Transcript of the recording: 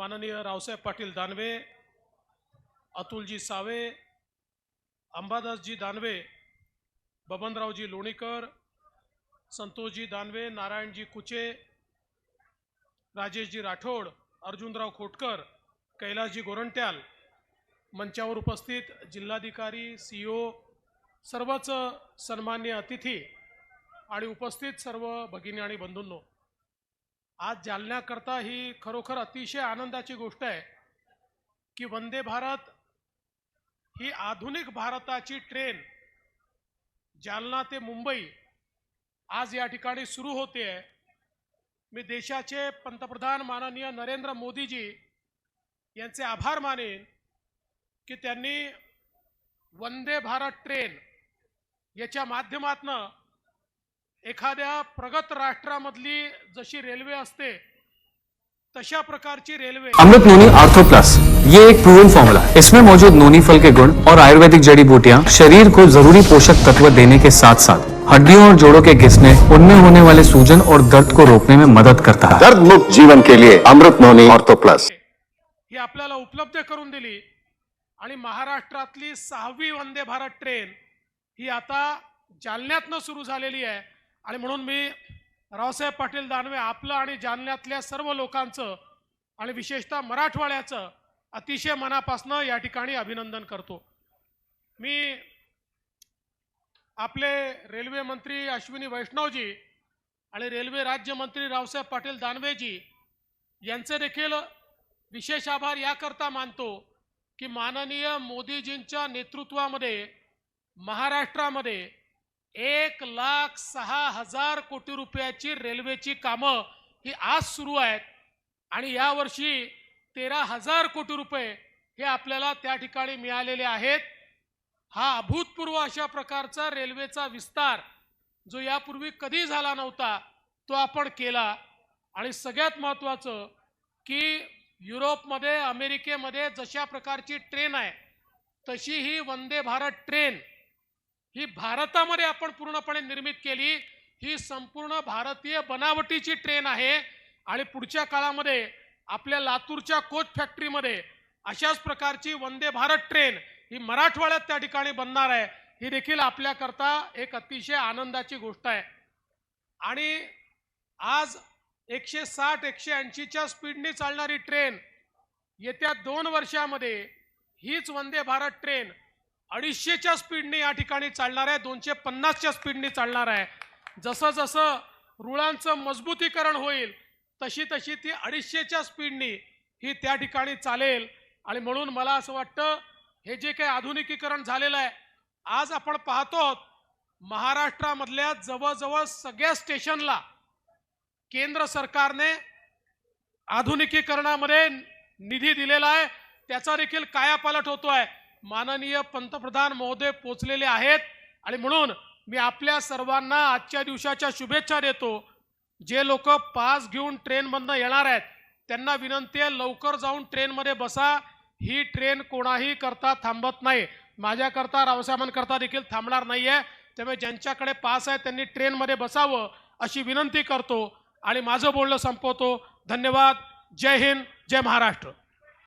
माननीय रावसाहेब पाटील दानवे, अतुलजी सावे, अंबादासजी दानवे, बबनरावजी लोणीकर, संतोषजी दानवे, नारायणजी कुचे, राजेशजी राठोड, अर्जुनराव खोटकर, कैलासजी गोरंट्याल, मंचावर उपस्थित जिल्हाधिकारी, सीओ, सर्वच सन्मान्य अतिथी आणि उपस्थित सर्व भगिनी आणि बंधूंनो, आज जालन्याकरता ही खरोखर अतिशय आनंदाची गोष्ट आहे की वंदे भारत ही आधुनिक भारताची ट्रेन जालना ते मुंबई आज या ठिकाणी सुरू होते आहे। मी देशाचे पंतप्रधान माननीय नरेंद्र मोदीजी यांचे आभार मानेन की त्यांनी वंदे भारत ट्रेन याच्या माध्यमातून एखाद्या प्रगत राष्ट्रामधली जशी रेल्वे असते तशा प्रकारची रेल्वे अमृत नोनी आर्थो प्लस ये एक प्रूवन फॉर्मूला है। इसमें मौजूद नोनी फल के गुण और आयुर्वेदिक जड़ी बूटियां शरीर को जरूरी पोषक तत्व देने के साथ साथ हड्डियों और जोड़ों के घिसने, उनमें होने वाले सूजन और दर्द को रोकने में मदद करता है। दर्द मुक्त जीवन के लिए अमृत नोनी आर्थो प्लस ही आपल्याला उपलब्ध करून दिली आणि महाराष्ट्रातली 6वी वंदे भारत ट्रेन ही आता जालन्यातनं सुरू झालेली आहे। आणि म्हणून मी रावसाहेब पाटील दानवे आपलं आणि जालन्यातल्या सर्व लोकांचं आणि विशेषतः मराठवाड्याचं अतिशय मनापासून या ठिकाणी अभिनंदन करतो। मी आपले रेल्वे मंत्री अश्विनी वैष्णवजी आणि रेल्वे राज्यमंत्री रावसाहेब पाटील दानवेजी यांचे देखील विशेष आभार याकरता मानतो की माननीय मोदीजींच्या नेतृत्वामध्ये महाराष्ट्रामध्ये 1,06,000 कोटी रुपयाची रेल्वेची कामं ही आज सुरू आहेत आणि यावर्षी 13,000 कोटी रुपये हे आपल्याला त्या ठिकाणी मिळालेले आहेत। हा अभूतपूर्व अशा प्रकारचा रेल्वेचा विस्तार जो यापूर्वी कधी झाला नव्हता तो आपण केला। आणि सगळ्यात महत्त्वाचं की युरोपमध्ये, अमेरिकेमध्ये जशा प्रकारची ट्रेन आहे तशी ही वंदे भारत ट्रेन ही भारतामध्ये आपण पूर्णपणे निर्मित केली। ही संपूर्ण भारतीय बनावटीची ट्रेन आहे आणि पुढच्या काळामध्ये आपल्या लातूरच्या कोच फॅक्टरीमध्ये अशाच प्रकारची वंदे भारत ट्रेन ही मराठवाड्यात त्या ठिकाणी बनणार आहे। ही देखील आपल्याकरता एक अतिशय आनंदाची गोष्ट आहे। आणि आज 160-180च्या स्पीडने चालणारी ट्रेन येत्या 2 वर्षामध्ये हीच वंदे भारत ट्रेन 250च्या स्पीडने या ठिकाणी चालणार आहे, 250च्या स्पीडने चालणार आहे। जसं जसं रुळांचं मजबूतीकरण होईल तशी तशी ती 250च्या स्पीडने ही त्या ठिकाणी चालेल। आणि म्हणून मला असं वाटतं हे जे काही आधुनिकीकरण झालेलं आहे, आज आपण पाहतो महाराष्ट्रामधल्या जवळजवळ सगळ्या स्टेशनला केंद्र सरकारने आधुनिकीकरणामध्ये निधी दिलेला आहे, त्याचा देखील कायापालट होतोय। माननीय पंतप्रधान महोदय पोचलेले आहेत आणि म्हणून मी आपल्या सर्वांना आजच्या दिवसाच्या शुभेच्छा देतो। जे लोक पास घेऊन ट्रेनमधनं येणार आहेत त्यांना विनंती आहे लवकर जाऊन ट्रेनमध्ये बसा। ही ट्रेन कोणाही करता थांबत नाही, माझ्याकरता रावसाहेबांकरता देखील थांबणार नाही आहे। त्यामुळे ज्यांच्याकडे पास आहे त्यांनी ट्रेनमध्ये बसावं अशी विनंती करतो आणि माझं बोलणं संपवतो। धन्यवाद। जय हिंद, जय महाराष्ट्र।